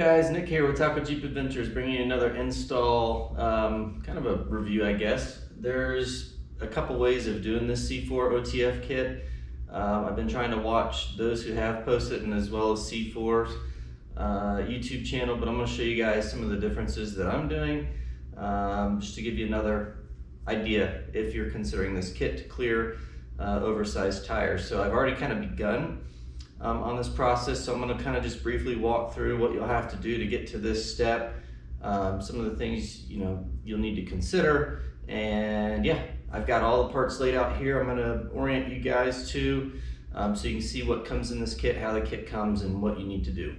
guys, Nick here with Taco Jeep Adventures, bringing you another install, kind of a review, I guess. There's a couple ways of doing this C4 OTF kit. I've been trying to watch those who have posted, and as well as C4's YouTube channel, but I'm going to show you guys some of the differences that I'm doing, just to give you another idea if you're considering this kit to clear oversized tires. So I've already kind of begun on this process, so I'm going to kind of just briefly walk through what you'll have to do to get to this step, some of the things you'll need to consider, and yeah, I've got all the parts laid out here. I'm going to orient you guys to so you can see what comes in this kit, how the kit comes, and what you need to do.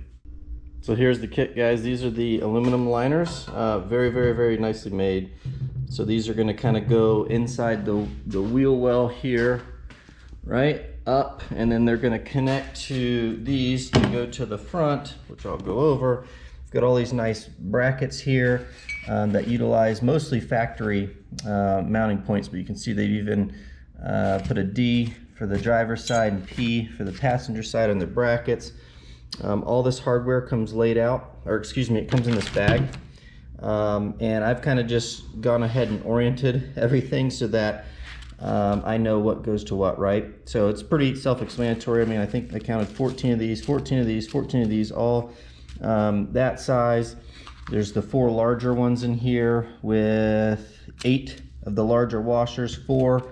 So here's the kit, guys. These are the aluminum liners, very nicely made. So these are going to kind of go inside the wheel well here, right up, and then they're going to connect to these to go to the front, which I'll go over. We've got all these nice brackets here that utilize mostly factory mounting points, but you can see they've even put a D for the driver's side and P for the passenger side on the brackets. All this hardware comes laid out, or excuse me, it comes in this bag. And I've kind of just gone ahead and oriented everything so that I know what goes to what, right? So it's pretty self-explanatory. I mean, I think I counted 14 of these, 14 of these, 14 of these, all that size. There's the 4 larger ones in here with 8 of the larger washers, 4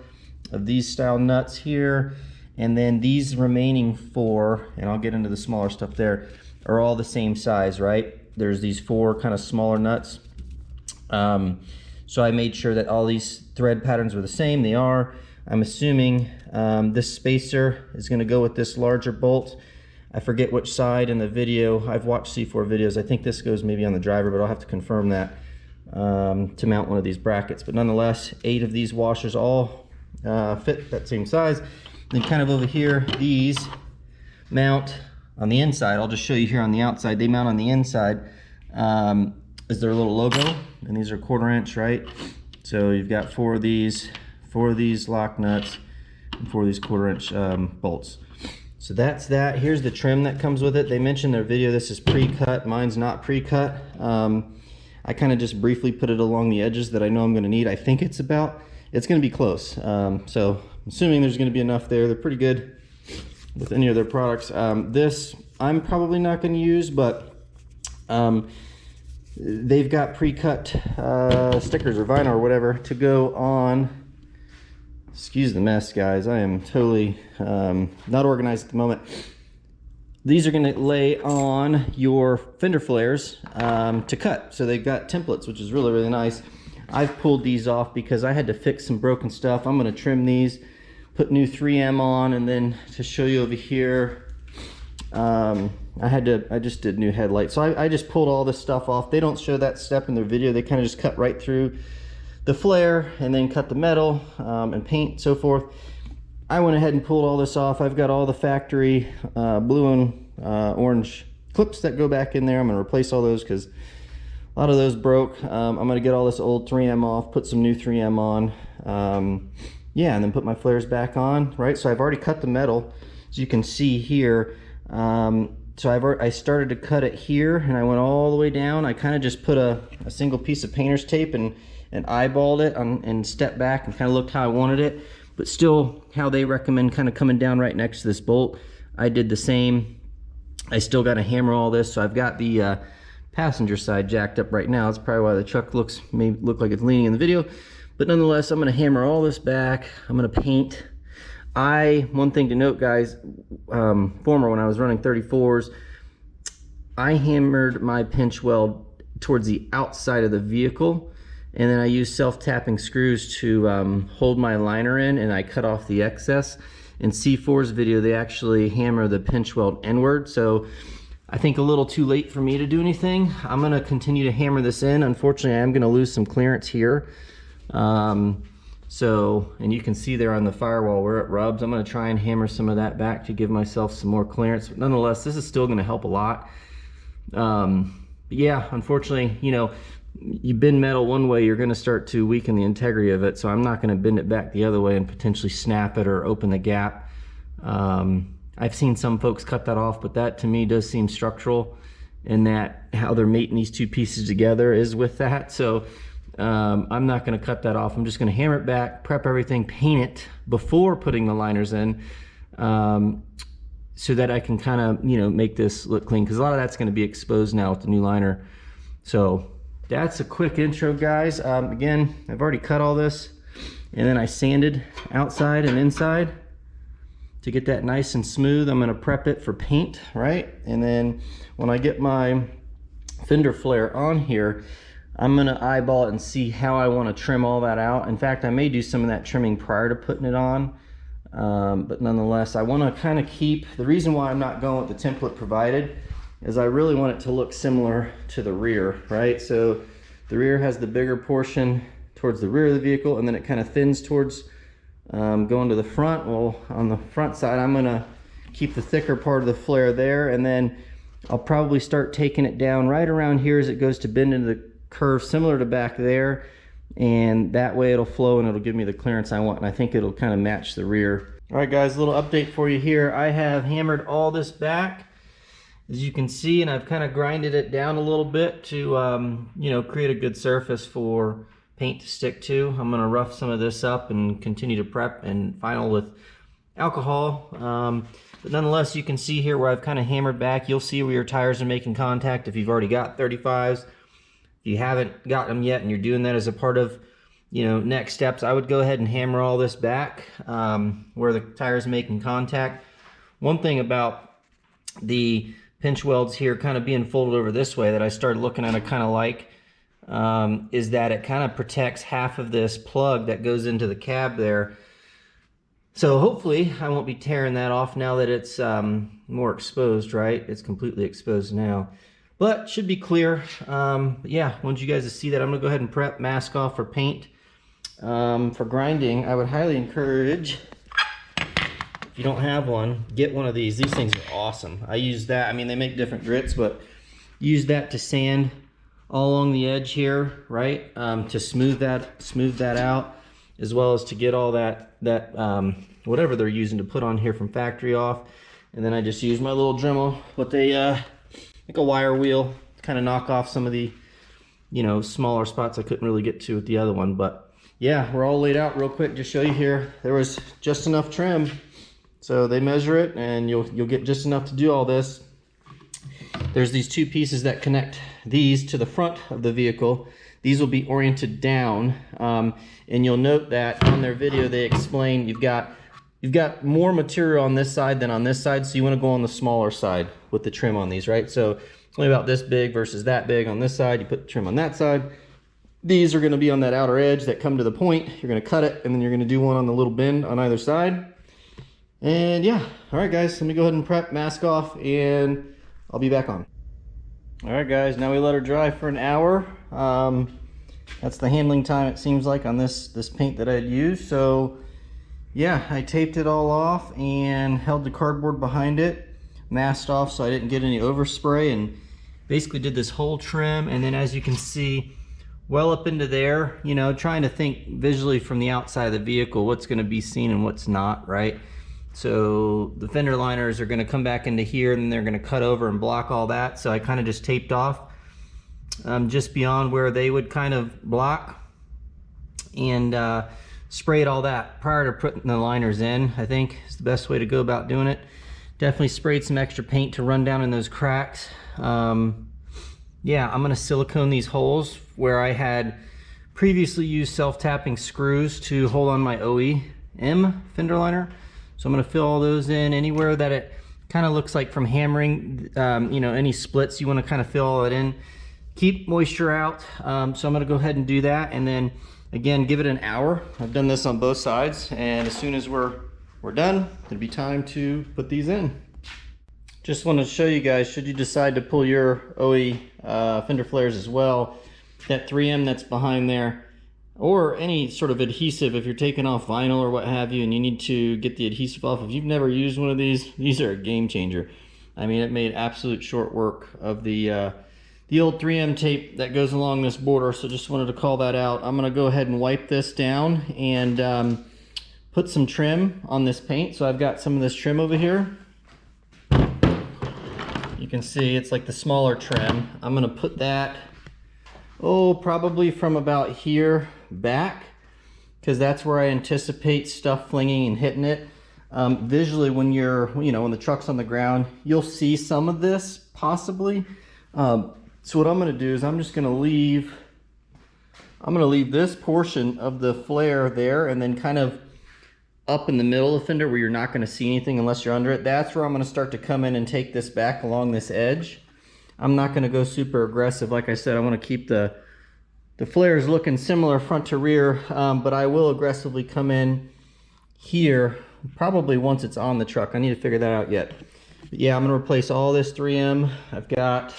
of these style nuts here, and then these remaining 4, and I'll get into the smaller stuff there, are all the same size, right? There's these 4 kind of smaller nuts. So I made sure that all these thread patterns were the same. They are. I'm assuming this spacer is going to go with this larger bolt. I forget which side in the video. I've watched C4 videos. I think this goes maybe on the driver, but I'll have to confirm that to mount one of these brackets. But nonetheless, 8 of these washers all fit that same size. Then kind of over here, these mount on the inside. I'll just show you here on the outside. They mount on the inside. Is their little logo, and these are 1/4 inch, right? So you've got 4 of these lock nuts, and 4 of these 1/4 inch bolts. So that's that. Here's the trim that comes with it. They mentioned in their video this is pre-cut. Mine's not pre-cut. I kind of just briefly put it along the edges that I know I'm going to need. I think it's going to be close. So I'm assuming there's going to be enough there. They're pretty good with any of their products. This I'm probably not going to use, but they've got pre-cut stickers or vinyl or whatever to go on. Excuse the mess, guys. I am totally not organized at the moment. These are going to lay on your fender flares to cut. So they've got templates, which is really nice. I've pulled these off because I had to fix some broken stuff. I'm going to trim these, put new 3M on, and then to show you over here, I just did new headlights. So I just pulled all this stuff off. They don't show that step in their video. They kind of just cut right through the flare and then cut the metal and paint, so forth. I went ahead and pulled all this off. I've got all the factory blue and orange clips that go back in there. I'm going to replace all those because a lot of those broke. I'm going to get all this old 3M off, put some new 3M on. Yeah, and then put my flares back on, right? So I've already cut the metal, as you can see here. So I started to cut it here, and I went all the way down. I kind of just put a single piece of painter's tape and eyeballed it and stepped back and kind of looked how I wanted it, but still how they recommend kind of coming down right next to this bolt. I did the same. I still got to hammer all this, so I've got the passenger side jacked up right now. That's probably why the truck may look like it's leaning in the video, but nonetheless, I'm going to hammer all this back. I'm going to paint. One thing to note, guys, when I was running 34s, I hammered my pinch weld towards the outside of the vehicle, and then I used self-tapping screws to hold my liner in, and I cut off the excess. In C4's video, they actually hammer the pinch weld inward, so I think a little too late for me to do anything. I'm going to continue to hammer this in. Unfortunately, I am going to lose some clearance here. So, and you can see there on the firewall where it rubs. I'm going to try and hammer some of that back to give myself some more clearance. But nonetheless, this is still going to help a lot. But yeah, unfortunately, you bend metal one way, you're going to start to weaken the integrity of it. So I'm not going to bend it back the other way and potentially snap it or open the gap. I've seen some folks cut that off, but that to me does seem structural. and that how they're mating these two pieces together is with that. So I'm not going to cut that off. I'm just going to hammer it back, prep everything, paint it before putting the liners in, so that I can kind of, you know, make this look clean, because a lot of that's going to be exposed now with the new liner. So that's a quick intro, guys. Again, I've already cut all this, and then I sanded outside and inside to get that nice and smooth. I'm going to prep it for paint, right? And then when I get my fender flare on here, I'm going to eyeball it and see how I want to trim all that out. In fact, I may do some of that trimming prior to putting it on, but nonetheless, I want to kind of keep, the reason why I'm not going with the template provided is I really want it to look similar to the rear, right? So the rear has the bigger portion towards the rear of the vehicle, and then it kind of thins towards going to the front. Well, on the front side, I'm going to keep the thicker part of the flare there, and then I'll probably start taking it down right around here as it goes to bend into the curve, similar to back there, and that way it'll flow and it'll give me the clearance I want, and I think it'll kind of match the rear. All right, guys, a little update for you here. I have hammered all this back, as you can see, and I've kind of grinded it down a little bit to you know, create a good surface for paint to stick to. I'm going to rough some of this up and continue to prep and final with alcohol, but nonetheless, you can see here where I've kind of hammered back. You'll see where your tires are making contact if you've already got 35s. If you haven't got them yet and you're doing that as a part of, you know, next steps, I would go ahead and hammer all this back where the tires making contact. One thing about the pinch welds here kind of being folded over this way that I started looking at, I kind of like, is that it kind of protects half of this plug that goes into the cab there. So hopefully I won't be tearing that off now that it's more exposed, right? It's completely exposed now, but should be clear. But yeah, I want you guys to see that. I'm gonna go ahead and prep, mask off for paint. For grinding, I would highly encourage, if you don't have one, get one of these. These things are awesome. I use that. I mean, they make different grits, but use that to sand all along the edge here, right? To smooth that out, as well as to get all that whatever they're using to put on here from factory off. And then I just use my little Dremel with a like a wire wheel to kind of knock off some of the, you know, smaller spots I couldn't really get to with the other one. But yeah, we're all laid out real quick to show you here. There was just enough trim, so they measure it, and you'll get just enough to do all this. There's these two pieces that connect these to the front of the vehicle. These will be oriented down, and you'll note that on their video they explain you've got more material on this side than on this side, so you want to go on the smaller side with the trim on these, right? So it's only about this big versus that big on this side. You put the trim on that side. These are going to be on that outer edge that come to the point. You're going to cut it, and then you're going to do one on the little bend on either side. And yeah, all right, guys, let me go ahead and prep, mask off, and I'll be back on. All right, guys, now we let her dry for an hour. That's the handling time, it seems like, on this paint that I'd used. So yeah, I taped it all off and held the cardboard behind it, masked off so I didn't get any overspray, and basically did this whole trim. And then, as you can see, well up into there, you know, trying to think visually from the outside of the vehicle what's going to be seen and what's not, right? So the fender liners are going to come back into here, and they're going to cut over and block all that. So I kind of just taped off just beyond where they would kind of block, and sprayed all that prior to putting the liners in. I think is the best way to go about doing it. Definitely sprayed some extra paint to run down in those cracks. Yeah, I'm going to silicone these holes where I had previously used self-tapping screws to hold on my OEM fender liner. So I'm going to fill all those in anywhere that it kind of looks like from hammering, you know, any splits you want to kind of fill all that in. Keep moisture out. So I'm going to go ahead and do that, and then again give it an hour. I've done this on both sides, and as soon as we're done, it'll be time to put these in. Just wanted to show you guys, should you decide to pull your OE fender flares as well, that 3M that's behind there, or any sort of adhesive, if you're taking off vinyl or what have you, and you need to get the adhesive off, if you've never used one of these are a game changer. I mean, it made absolute short work of the old 3M tape that goes along this border, so just wanted to call that out. I'm going to go ahead and wipe this down and put some trim on this paint. So I've got some of this trim over here. You can see it's like the smaller trim. I'm gonna put that, probably from about here back, because that's where I anticipate stuff flinging and hitting it. Visually, when you're, when the truck's on the ground, you'll see some of this possibly. So what I'm gonna do is I'm gonna leave this portion of the flare there, and then kind of up in the middle of the fender where you're not gonna see anything unless you're under it. That's where I'm gonna start to come in and take this back along this edge. I'm not gonna go super aggressive. Like I said, I wanna keep the flares looking similar front to rear, but I will aggressively come in here, probably once it's on the truck. I need to figure that out yet. But yeah, I'm gonna replace all this 3M. I've got,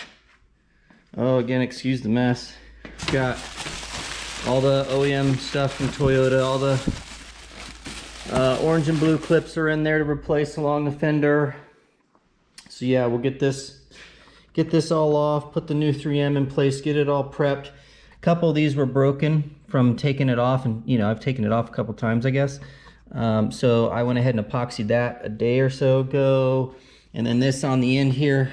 again, excuse the mess. I've got all the OEM stuff from Toyota, all the orange and blue clips are in there to replace along the fender. So yeah, we'll get this all off, put the new 3M in place, get it all prepped. A couple of these were broken from taking it off, and I've taken it off a couple times, I guess. So I went ahead and epoxied that a day or so ago. And then this on the end here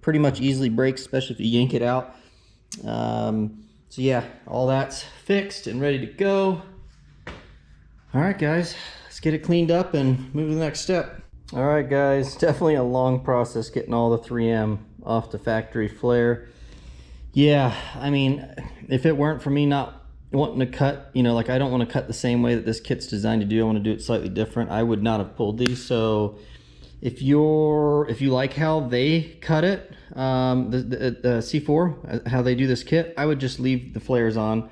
pretty much easily breaks, especially if you yank it out. So yeah, all that's fixed and ready to go. All right, guys, let's get it cleaned up and move to the next step. All right, guys, definitely a long process getting all the 3M off the factory flare. Yeah, I mean, if it weren't for me not wanting to cut, like I don't want to cut the same way that this kit's designed to do. I want to do it slightly different. I would not have pulled these. So if you like how they cut it, the C4, how they do this kit, I would just leave the flares on.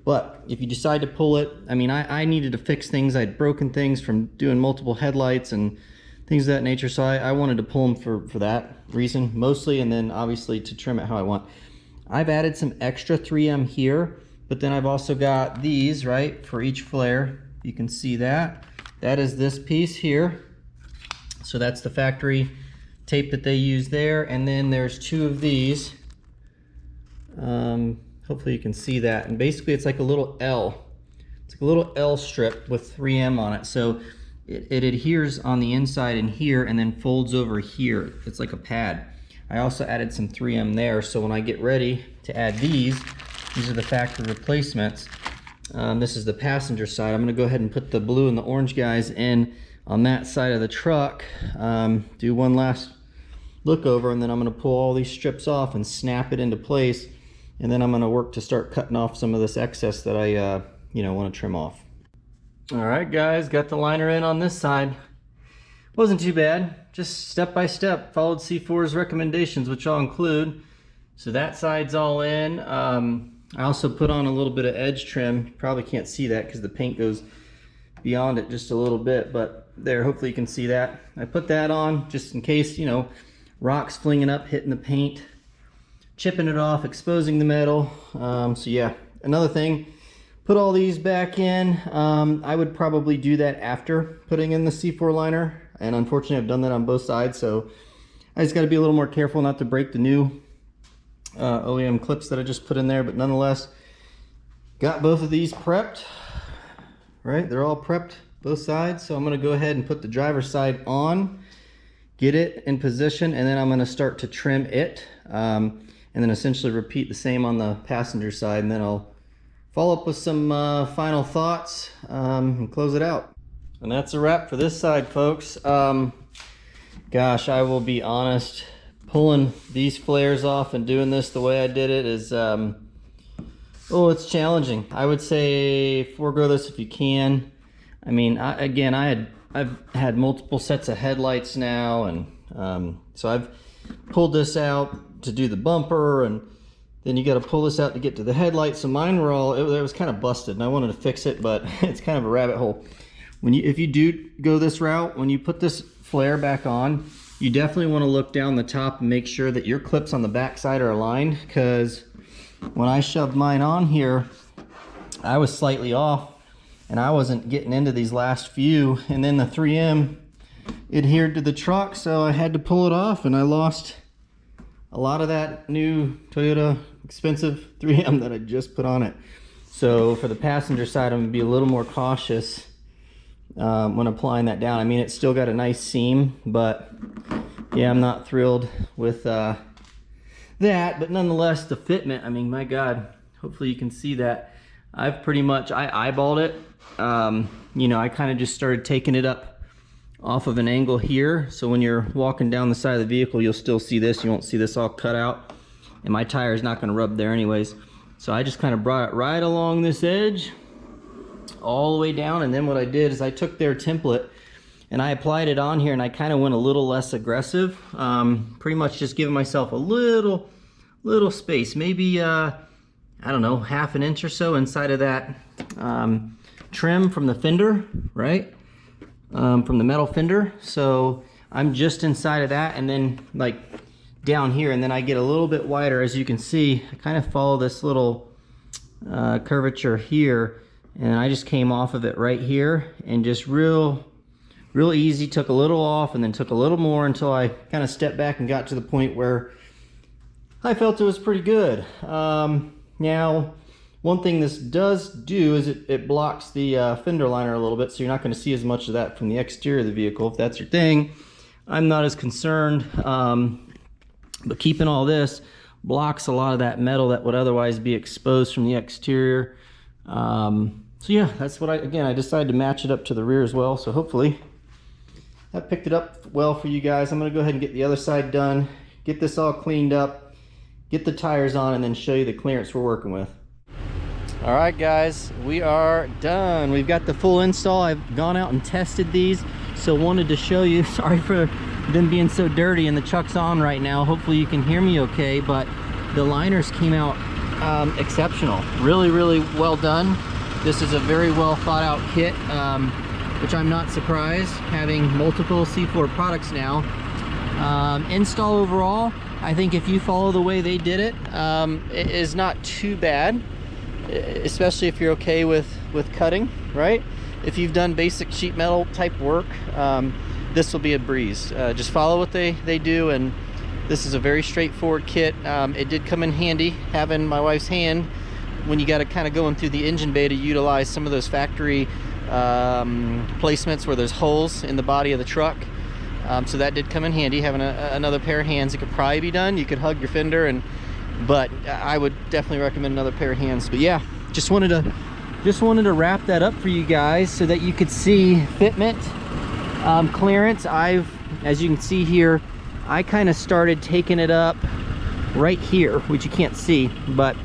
But if you decide to pull it, I mean, I needed to fix things. I'd broken things from doing multiple headlights and things of that nature. So I wanted to pull them for that reason mostly, and then obviously to trim it how I want. I've added some extra 3M here, but then I've also got these, right, for each flare. You can see that. That is this piece here. So that's the factory tape that they use there. And then there's two of these. Hopefully you can see that. And basically it's like a little L. It's like a little L strip with 3M on it. So it adheres on the inside in here and then folds over here. It's like a pad. I also added some 3M there. So when I get ready to add these are the factory replacements. This is the passenger side. I'm gonna go ahead and put the blue and the orange guys in on that side of the truck. Do one last look over, and then I'm gonna pull all these strips off and snap it into place. And then I'm gonna work to start cutting off some of this excess that I wanna trim off. All right, guys, got the liner in on this side. Wasn't too bad, just step by step, followed C4's recommendations, which I'll include. So that side's all in. I also put on a little bit of edge trim. You probably can't see that because the paint goes beyond it just a little bit, but there, hopefully you can see that. I put that on just in case, rocks flinging up, hitting the paint, chipping it off, exposing the metal. So yeah, another thing, put all these back in. I would probably do that after putting in the C4 liner, and unfortunately I've done that on both sides, so I just got to be a little more careful not to break the new OEM clips that I just put in there. But nonetheless, got both of these prepped, right? They're all prepped, both sides. So I'm going to go ahead and put the driver's side on, get it in position, and then I'm going to start to trim it, and then essentially repeat the same on the passenger side, and then I'll follow up with some final thoughts and close it out. And that's a wrap for this side, folks. Gosh, I will be honest, pulling these flares off and doing this the way I did it is it's challenging. I would say forego this if you can. I mean, I've had multiple sets of headlights now, and so I've pulled this out to do the bumper, and then you got to pull this out to get to the headlights. So mine were all, it was kind of busted, and I wanted to fix it, but it's kind of a rabbit hole. If you do go this route, when you put this flare back on, you definitely want to look down the top and make sure that your clips on the back side are aligned, because when I shoved mine on here, I was slightly off and I wasn't getting into these last few, and then the 3M adhered to the truck, so I had to pull it off, and I lost a lot of that new Toyota expensive 3M that I just put on it. So for the passenger side, I'm gonna be a little more cautious when applying that down. I mean, it's still got a nice seam, but yeah, I'm not thrilled with that, but nonetheless, the fitment, I mean, my God, hopefully you can see that. I've pretty much, I eyeballed it. You know, I kind of just started taking it up off of an angle here. So when you're walking down the side of the vehicle, you'll still see this. You won't see this all cut out. And my tire is not going to rub there anyways. So I just kind of brought it right along this edge, all the way down. And then what I did is I took their template and I applied it on here, and I kind of went a little less aggressive. Pretty much just giving myself a little space, maybe, I don't know, half an inch or so inside of that trim from the fender, right? From the metal fender. So I'm just inside of that, and then like down here, and then I get a little bit wider. As you can see, I kind of follow this little curvature here, and I just came off of it right here, and just real easy, took a little off and then took a little more until I kind of stepped back and got to the point where I felt it was pretty good. Now, one thing this does do is it blocks the fender liner a little bit, so you're not going to see as much of that from the exterior of the vehicle. If that's your thing, I'm not as concerned. But keeping all this blocks a lot of that metal that would otherwise be exposed from the exterior. So yeah, that's what I decided to match it up to the rear as well. So hopefully that picked it up well for you guys. I'm going to go ahead and get the other side done, get this all cleaned up, get the tires on, and then show you the clearance we're working with. All right, guys, we are done. We've got the full install. I've gone out and tested these, so wanted to show you. Sorry for them being so dirty, and the chuck's on right now. Hopefully you can hear me okay, but the liners came out exceptional. Really well done. This is a very well thought out kit, which I'm not surprised, having multiple C4 products now. Install overall, I think if you follow the way they did it, it is not too bad, especially if you're okay with cutting, right? If you've done basic sheet metal type work, this will be a breeze. Just follow what they do, and this is a very straightforward kit. It did come in handy having my wife's hand when you got to kind of going through the engine bay to utilize some of those factory placements where there's holes in the body of the truck. So that did come in handy, having another pair of hands. It could probably be done. You could hug your fender, but I would definitely recommend another pair of hands. But yeah, just wanted to wrap that up for you guys so that you could see fitment, clearance. As you can see here, I kind of started taking it up right here, which you can't see, but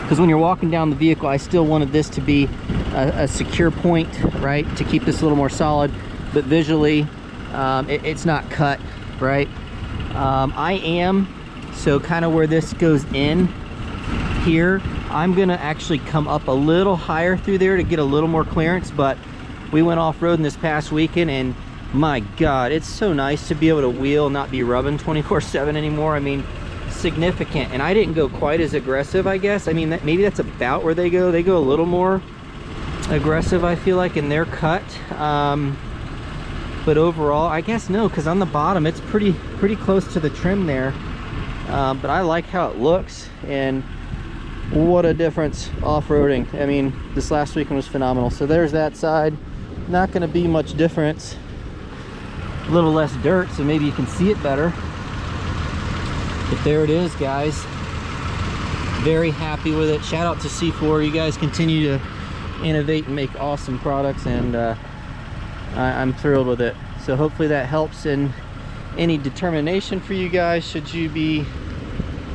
because when you're walking down the vehicle, I still wanted this to be a secure point, right, to keep this a little more solid, but visually it's not cut, right? So kind of where this goes in here, I'm gonna actually come up a little higher through there to get a little more clearance. But we went off-roading this past weekend, and my God, it's so nice to be able to wheel, not be rubbing 24/7 anymore. I mean, significant. And I didn't go quite as aggressive, I guess. I mean, maybe that's about where they go a little more aggressive, I feel like, in their cut. But overall, I guess no, because on the bottom it's pretty close to the trim there. But I like how it looks, and what a difference off-roading. I mean, this last weekend was phenomenal. So there's that side. Not going to be much difference. A little less dirt, so maybe you can see it better. But there it is, guys. Very happy with it. Shout out to C4. You guys continue to innovate and make awesome products, and I'm thrilled with it. So hopefully that helps in any determination for you guys should you be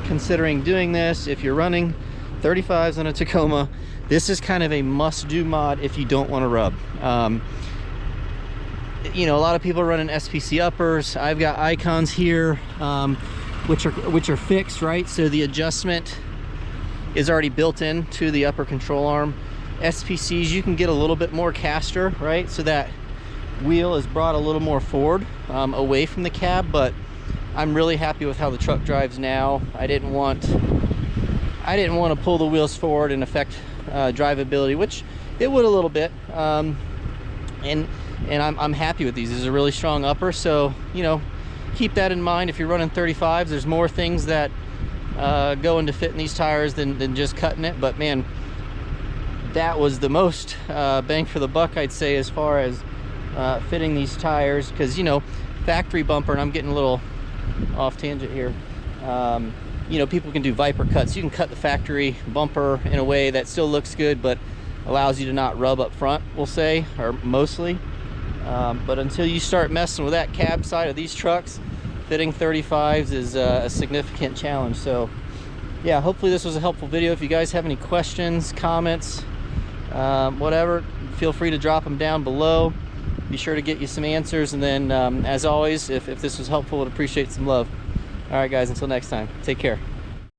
considering doing this. If you're running 35s on a Tacoma, this is kind of a must-do mod if you don't want to rub. You know, a lot of people are running SPC uppers. I've got icons here, which are fixed, right? So the adjustment is already built into the upper control arm. SPCs, you can get a little bit more caster, right? So that wheel is brought a little more forward, away from the cab. But I'm really happy with how the truck drives now. I didn't want to pull the wheels forward and affect drivability, which it would a little bit. And I'm happy with these. This is a really strong upper, so you know, keep that in mind if you're running 35s. There's more things that go into fitting these tires than just cutting it. But man, that was the most bang for the buck, I'd say, as far as fitting these tires, because you know, factory bumper, and I'm getting a little off tangent here, you know, people can do Viper cuts. You can cut the factory bumper in a way that still looks good but allows you to not rub up front, we'll say, or mostly. But until you start messing with that cab side of these trucks, fitting 35s is a significant challenge. So yeah, hopefully this was a helpful video. If you guys have any questions, comments, whatever, feel free to drop them down below. Be sure to get you some answers, and then as always, if this was helpful, I'd appreciate some love. All right guys, until next time, take care.